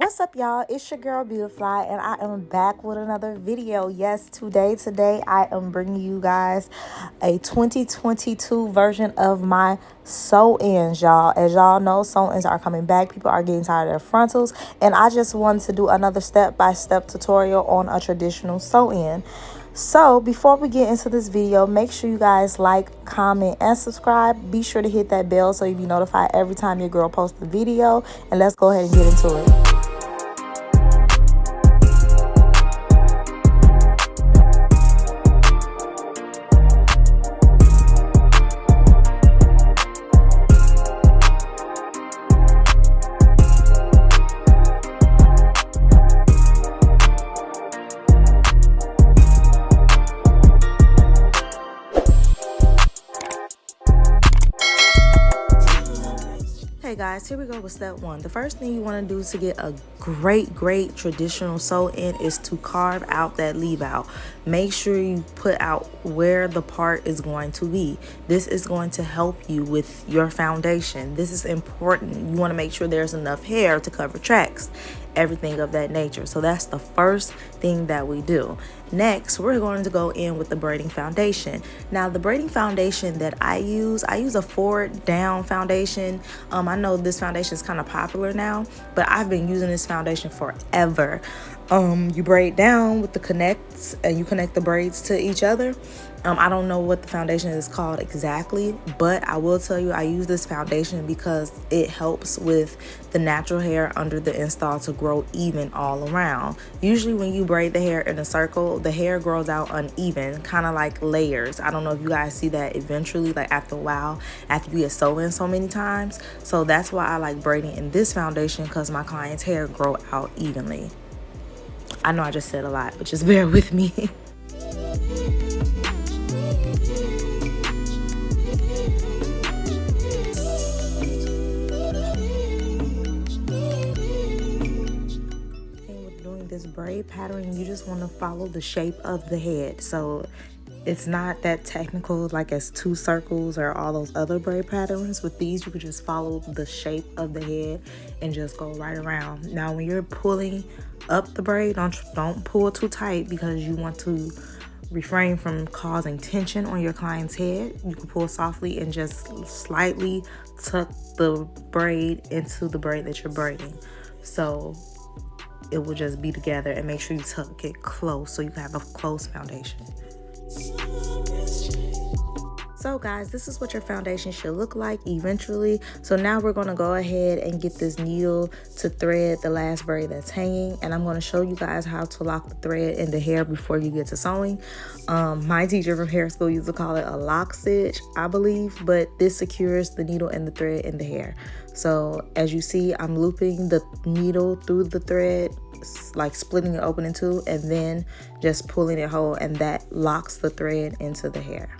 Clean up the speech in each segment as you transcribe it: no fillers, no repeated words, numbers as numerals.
What's up, y'all? It's your girl Beautifly, and I am back with another video. Yes, today I am bringing you guys a 2022 version of my sew-ins, y'all. As y'all know, sew-ins are coming back. People are getting tired of their frontals, and I just wanted to do another step-by-step tutorial on a traditional sew-in. So before we get into this video, make sure you guys like, comment, and subscribe. Be sure to hit that bell so you'll be notified every time your girl posts a video. And let's go ahead and get into it. Hey guys, here we go with step one. The first thing you want to do to get a great traditional sew-in is to carve out that leave out. Make sure you put out where the part is going to be. This is going to help you with your foundation. This is important. You want to make sure there's enough hair to cover tracks, everything of that nature. So that's the first thing that we do. Next, we're going to go in with the braiding foundation. Now, the braiding foundation that I use a forward down foundation. I know this foundation is kind of popular now, but I've been using this foundation forever. You braid down with the connects and you connect the braids to each other. I don't know what the foundation is called exactly, but I will tell you I use this foundation because it helps with the natural hair under the install to grow even all around. Usually when you braid the hair in a circle, the hair grows out uneven, kind of like layers. I don't know if you guys see that eventually, like after a while, after you get sewn so many times. So that's why I like braiding in this foundation, because my clients' hair grow out evenly. I know I just said a lot, but just bear with me. This braid pattern, you just want to follow the shape of the head. So it's not that technical like as two circles or all those other braid patterns. With these, you can just follow the shape of the head and just go right around. Now when you're pulling up the braid, don't pull too tight, because you want to refrain from causing tension on your client's head. You can pull softly and just slightly tuck the braid into the braid that you're braiding, so it will just be together. And make sure you tuck it close so you can have a close foundation. So guys, this is what your foundation should look like eventually. So now we're going to go ahead and get this needle to thread the last braid that's hanging, and I'm going to show you guys how to lock the thread in the hair before you get to sewing. My teacher from hair school used to call it a lock stitch, I believe, but this secures the needle and the thread in the hair. So as you see, I'm looping the needle through the thread, like splitting it open in two, and then just pulling it whole, and that locks the thread into the hair.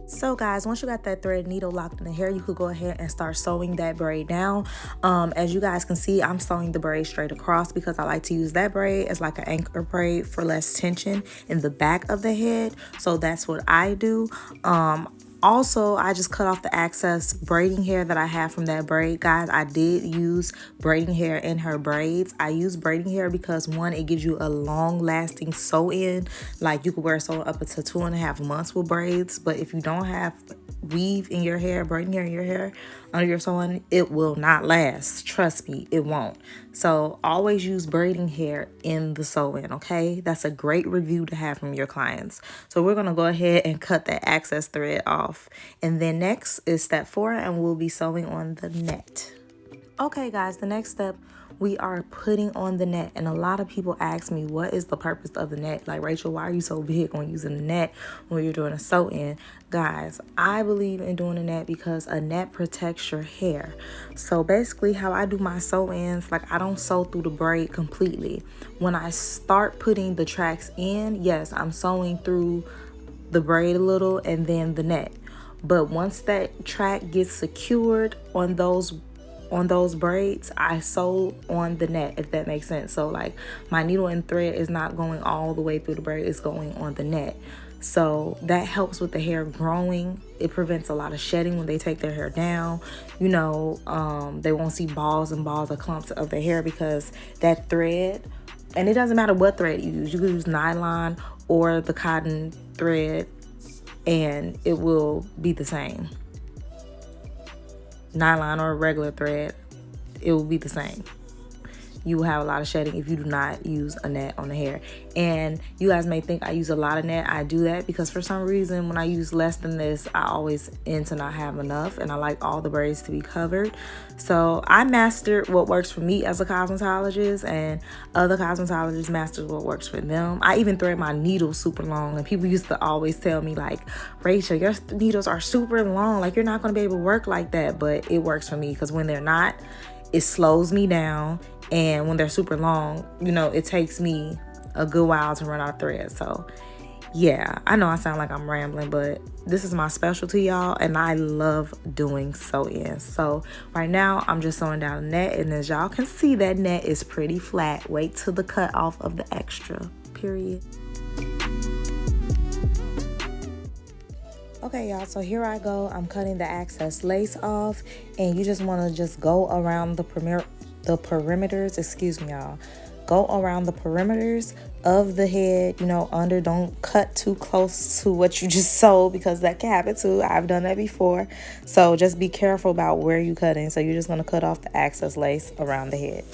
So guys, once you got that thread needle locked in the hair, you could go ahead and start sewing that braid down. As you guys can see, I'm sewing the braid straight across because I like to use that braid as like an anchor braid for less tension in the back of the head. So that's what I do. Also, I just cut off the excess braiding hair that I have from that braid. Guys, I did use braiding hair in her braids. I use braiding hair because, one, it gives you a long-lasting sew-in. Like, you could wear sew up to 2.5 months with braids. But if you don't have weave in your hair, braiding hair in your hair under your sewing, it will not last. Trust me, it won't. So always use braiding hair in the sew-in, okay? That's a great review to have from your clients. So we're going to go ahead and cut that excess thread off. And then next is step 4, and we'll be sewing on the net. Okay guys, the next step, we are putting on the net. And a lot of people ask me, what is the purpose of the net? Like, Rachel, why are you so big on using the net when you're doing a sew-in? Guys, I believe in doing a net because a net protects your hair. So basically how I do my sew-ins, like, I don't sew through the braid completely. When I start putting the tracks in, yes, I'm sewing through the braid a little and then the net. But once that track gets secured on those braids, I sew on the net, if that makes sense. So like my needle and thread is not going all the way through the braid, it's going on the net. So that helps with the hair growing. It prevents a lot of shedding when they take their hair down. You know, they won't see balls and balls or clumps of their hair because that thread, and it doesn't matter what thread you use. You can use nylon or the cotton thread and it will be the same. Nylon or regular thread, it will be the same. You will have a lot of shedding if you do not use a net on the hair. And you guys may think I use a lot of net. I do that because for some reason when I use less than this, I always end to not have enough, and I like all the braids to be covered. So I mastered what works for me as a cosmetologist, and other cosmetologists mastered what works for them. I even thread my needles super long, and people used to always tell me like, Rachel, your needles are super long, like you're not going to be able to work like that. But it works for me because when they're not, it slows me down. And when they're super long, you know, it takes me a good while to run out of thread. So yeah, I know I sound like I'm rambling, but this is my specialty, y'all, and I love doing sew-ins. So right now I'm just sewing down a net, and as y'all can see, that net is pretty flat. Wait till the cut off of the extra, period. Okay, y'all, so here I go. I'm cutting the excess lace off, and you just want to just go around the perimeters, excuse me, y'all. Go around the perimeters of the head, you know, under. Don't cut too close to what you just sewed because that can happen too. I've done that before. So just be careful about where you cutting. So you're just going to cut off the excess lace around the head.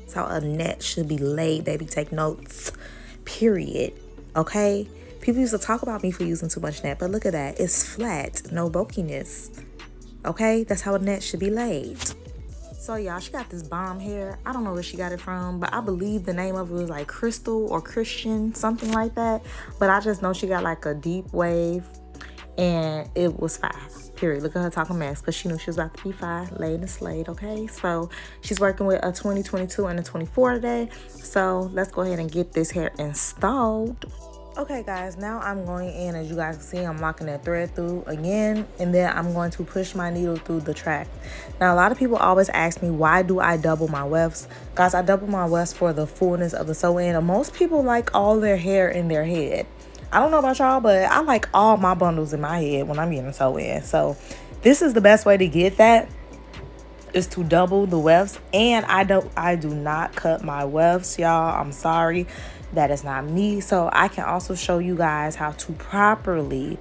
That's how a net should be laid, baby. Take notes, period. Okay? People used to talk about me for using too much net, but look at that. It's flat, no bulkiness. Okay? That's how a net should be laid. So y'all, she got this bomb hair. I don't know where she got it from, but I believe the name of it was like Crystal or Christian, something like that. But I just know she got like a deep wave, and it was fire, period. Look at her talking mess because she knew she was about to be fire, laid and slayed, okay? So she's working with a 2022 and a 24 today. So let's go ahead and get this hair installed. Okay guys, now I'm going in. As you guys can see, I'm locking that thread through again, and then I'm going to push my needle through the track. Now a lot of people always ask me, why do I double my wefts? Guys, I double my wefts for the fullness of the sew-in. Most people like all their hair in their head. I don't know about y'all, but I like all my bundles in my head when I'm getting sew-in. So this is the best way to get that, is to double the wefts. And I do not cut my wefts, y'all. I'm sorry. That is not me. So I can also show you guys how to properly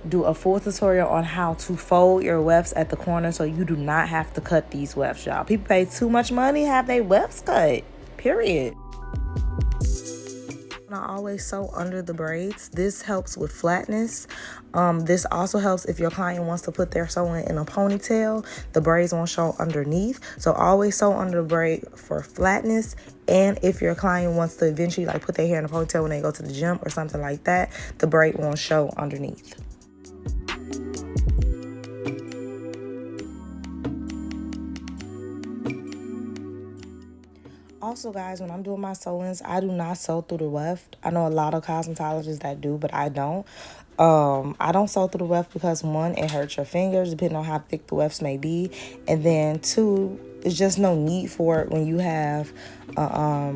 do a full tutorial on how to fold your wefts at the corner so you do not have to cut these wefts, y'all. People pay too much money, have their wefts cut, period. I always sew under the braids. This helps with flatness. This also helps if your client wants to put their sewing in a ponytail. The braids won't show underneath. So always sew under the braid for flatness. And if your client wants to eventually like put their hair in a ponytail when they go to the gym or something like that, the braid won't show underneath. Also, guys, when I'm doing my sew-ins, I do not sew through the weft. I know a lot of cosmetologists that do, but I don't. I don't sew through the weft because, one, it hurts your fingers, depending on how thick the wefts may be. And then, two, there's just no need for it when you have a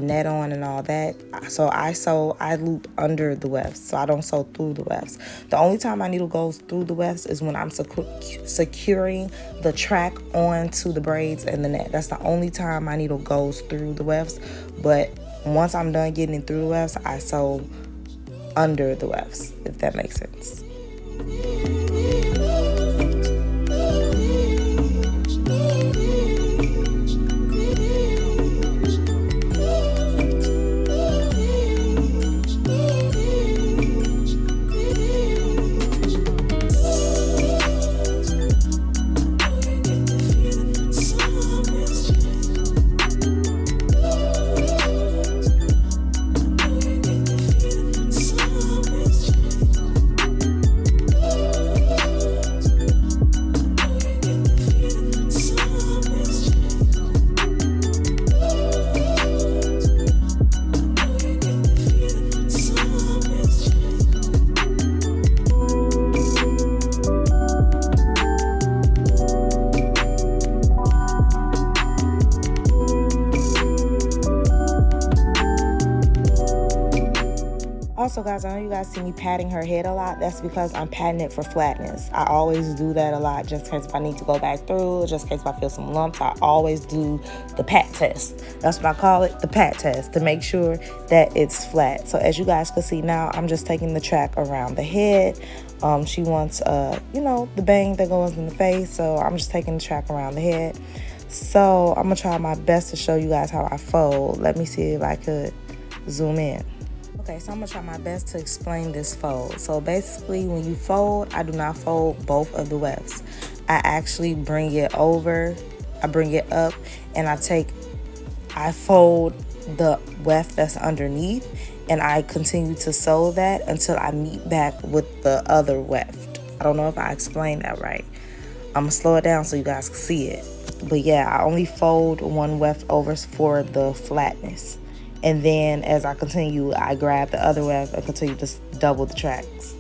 net on and all that. So I loop under the wefts, so I don't sew through the wefts. The only time my needle goes through the wefts is when I'm securing the track onto the braids and the net. That's the only time my needle goes through the wefts. But once I'm done getting through the wefts, I sew under the wefts, if that makes sense. Also, guys, I know you guys see me patting her head a lot. That's because I'm patting it for flatness. I always do that a lot, just in case if I need to go back through, just in case if I feel some lumps. I always do the pat test. That's what I call it, the pat test, to make sure that it's flat. So as you guys can see now, I'm just taking the track around the head. She wants, you know, the bang that goes in the face, so I'm just taking the track around the head. So I'm gonna try my best to show you guys how I fold. Let me see if I could zoom in. Okay, so I'm gonna try my best to explain this fold. So basically, when you fold, I do not fold both of the wefts. I actually bring it over, I bring it up, and I fold the weft that's underneath, and I continue to sew that until I meet back with the other weft. I don't know if I explained that right. I'm gonna slow it down so you guys can see it. But yeah, I only fold one weft over for the flatness. And then as I continue, I grab the other weft and continue to double the tracks.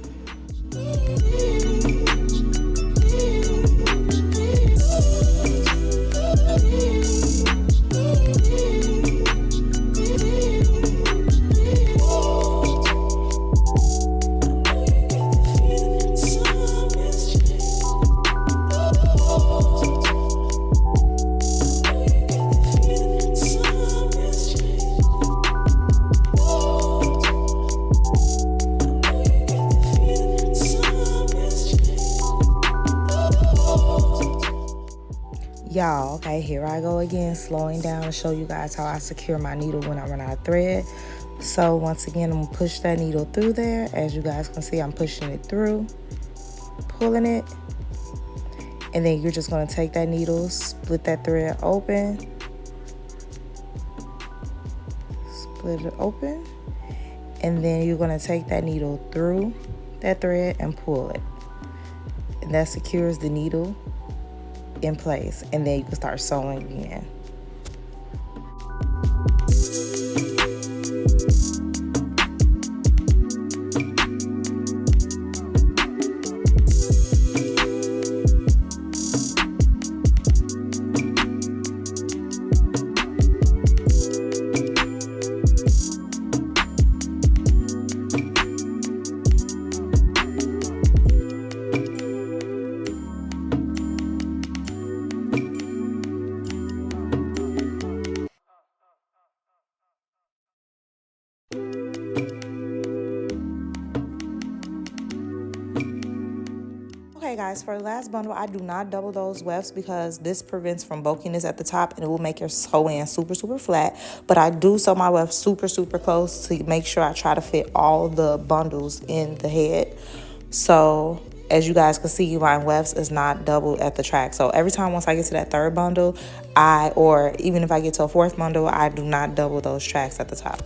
Y'all, okay, here I go again, slowing down to show you guys how I secure my needle when I run out of thread. So once again, I'm gonna push that needle through there. As you guys can see, I'm pushing it through, pulling it, and then you're just gonna take that needle, split that thread open, split it open, and then you're gonna take that needle through that thread and pull it. And that secures the needle in place, and then you can start sewing again. Okay guys, for the last bundle, I do not double those wefts because this prevents from bulkiness at the top, and it will make your sew-in super flat. But I do sew my wefts super close to make sure I try to fit all the bundles in the head. So as you guys can see, my wefts is not doubled at the track. So every time once I get to that third bundle, or even if I get to a fourth bundle, I do not double those tracks at the top.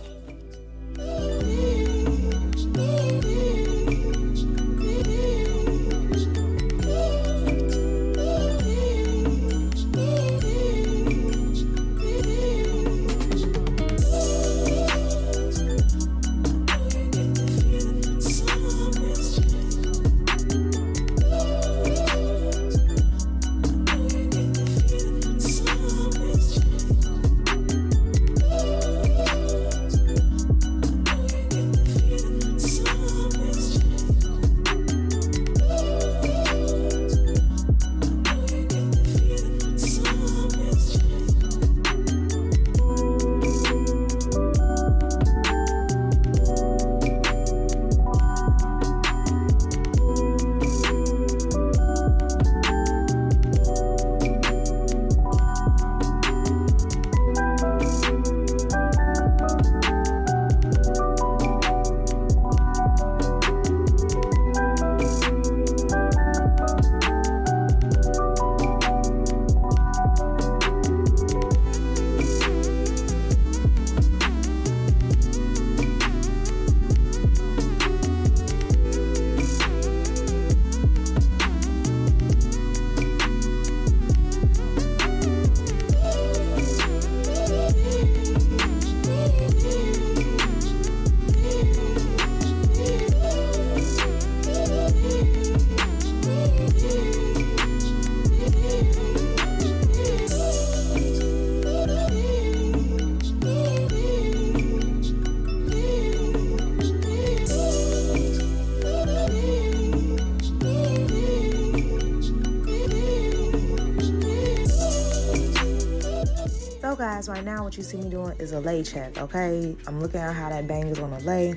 guys, right now what you see me doing is a lay check, okay? I'm looking at how that bang is gonna lay.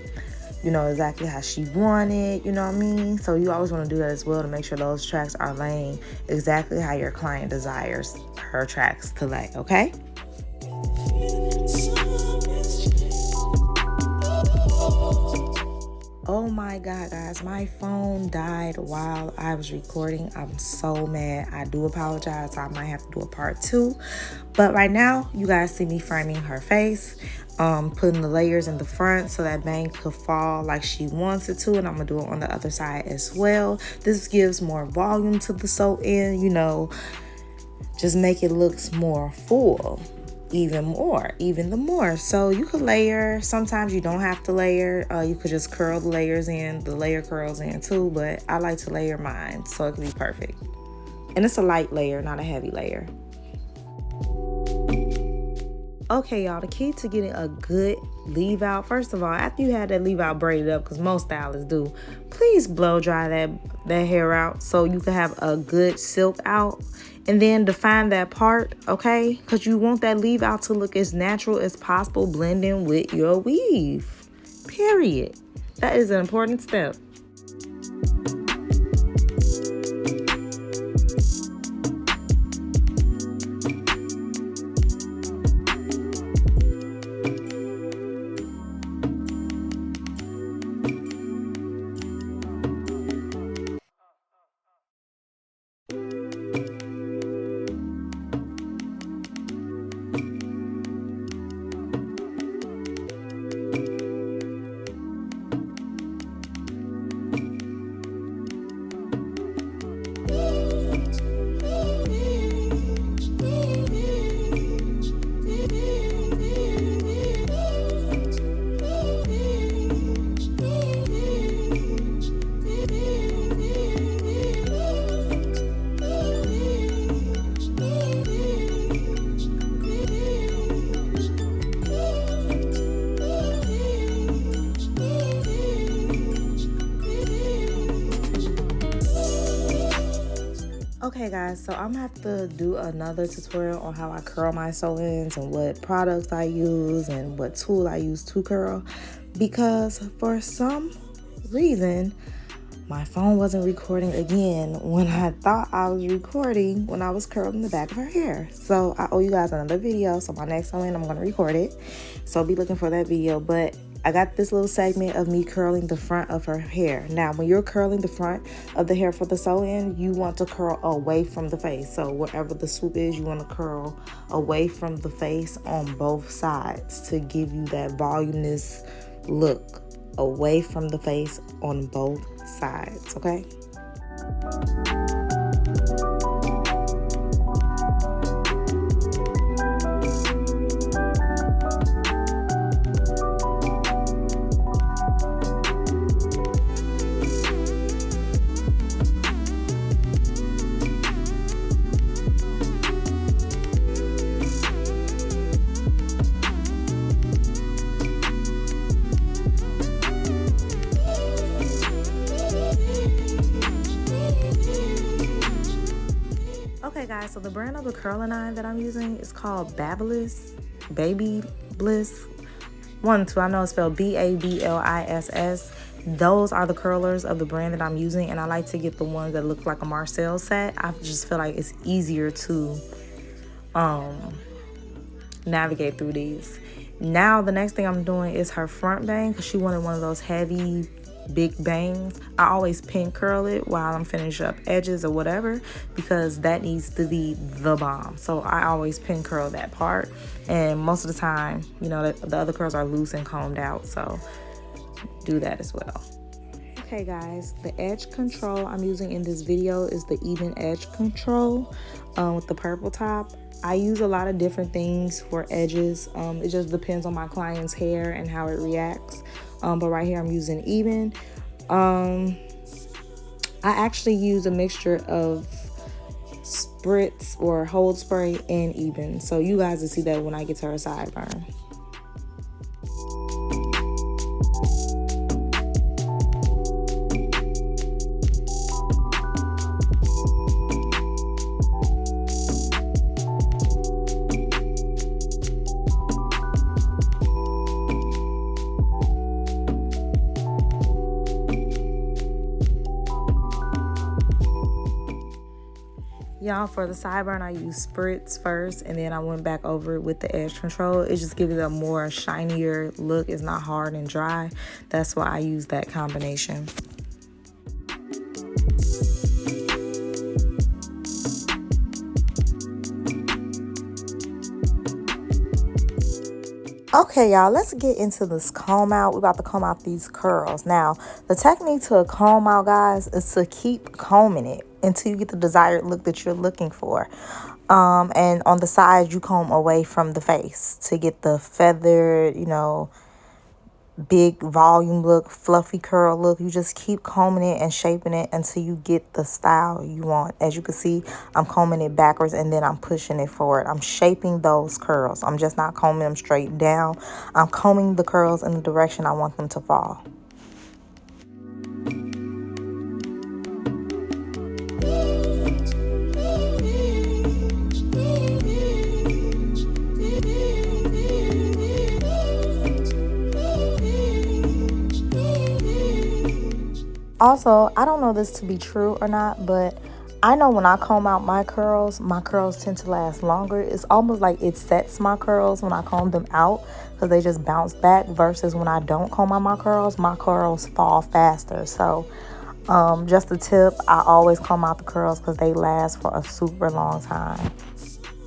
You know exactly how she wanted, you know what I mean? So you always want to do that as well to make sure those tracks are laying exactly how your client desires her tracks to lay, okay? Oh my god, guys, my phone died while I was recording. I'm so mad. I do apologize. I might have to do a part 2. But right now, you guys see me framing her face, putting the layers in the front so that bang could fall like she wants it to, and I'm gonna do it on the other side as well. This gives more volume to the sew in, you know, just make it look more full. Even the more. So you could layer. Sometimes you don't have to layer. You could just curl the layers in. The layer curls in too, but I like to layer mine so it can be perfect. And it's a light layer, not a heavy layer. Okay, y'all, the key to getting a good leave out, first of all, after you had that leave out braided up, because most stylists do, please blow dry that hair out so you can have a good silk out. And then define that part, okay? Because you want that leave out to look as natural as possible, blending with your weave, period. That is an important step. Okay guys, so I'm gonna have to do another tutorial on how I curl my sew-ins and what products I use and what tool I use to curl, because for some reason my phone wasn't recording again when I thought I was recording when I was curling the back of her hair. So I owe you guys another video, so my next sew-in I'm gonna record it, so be looking for that video. But I got this little segment of me curling the front of her hair. Now, when you're curling the front of the hair for the sew-in, you want to curl away from the face. So wherever the swoop is, you want to curl away from the face on both sides to give you that voluminous look, away from the face on both sides, okay? Okay guys, so the brand of the curling iron that I'm using is called Baby Bliss 1, 2. I know it's spelled BABLISS. Those are the curlers of the brand that I'm using, and I like to get the ones that look like a Marcel set. I just feel like it's easier to navigate through these. Now the next thing I'm doing is her front bang, because she wanted one of those heavy big bangs. I always pin curl it while I'm finishing up edges or whatever, because that needs to be the bomb. So I always pin curl that part, and most of the time, you know, the other curls are loose and combed out, so do that as well. Okay guys, the edge control I'm using in this video is the even edge control with the purple top. I use a lot of different things for edges. It just depends on my client's hair and how it reacts. But right here I'm using even. I actually use a mixture of spritz or hold spray and even. So you guys will see that when I get to her sideburn. Y'all, for the sideburn, I used spritz first, and then I went back over it with the edge control. It just gives it a more shinier look. It's not hard and dry. That's why I use that combination. Okay, y'all, let's get into this comb out. We're about to comb out these curls. Now, the technique to a comb out, guys, is to keep combing it until you get the desired look that you're looking for. And on the sides, you comb away from the face to get the feathered, you know, big volume look, fluffy curl look. You just keep combing it and shaping it until you get the style you want. As you can see, I'm combing it backwards and then I'm pushing it forward. I'm shaping those curls. I'm just not combing them straight down. I'm combing the curls in the direction I want them to fall. Also, I don't know this to be true or not, but I know when I comb out my curls tend to last longer. It's almost like it sets my curls when I comb them out because they just bounce back, versus when I don't comb out my curls fall faster. So just a tip, I always comb out the curls because they last for a super long time.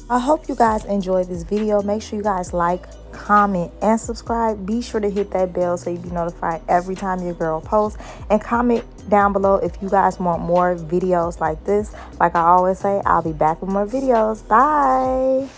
I hope you guys enjoyed this video. Make sure you guys like, comment, and subscribe. Be sure to hit that bell so you be notified every time your girl posts. And comment down below if you guys want more videos like this. Like I always say, I'll be back with more videos. Bye.